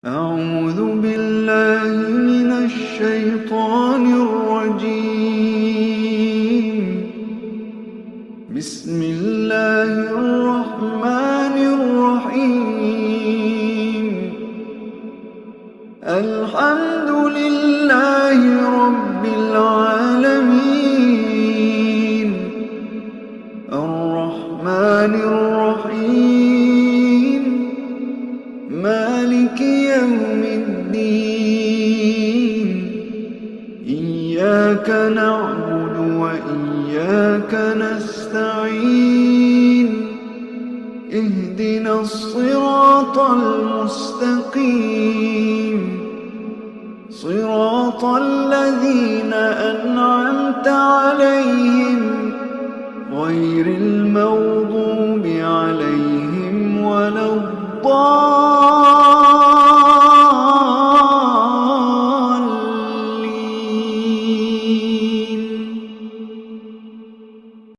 أعوذ بالله من الشيطان الرجيم. بسم الله الرحمن الرحيم. الحمد لله رب العالمين، الرحمن الرحيم، مالك يوم الدين. إياك نعبد وإياك نستعين. اهدنا الصراط المستقيم، صراط الذين أنعمت عليهم غير المغضوب عليهم ولا الضالين.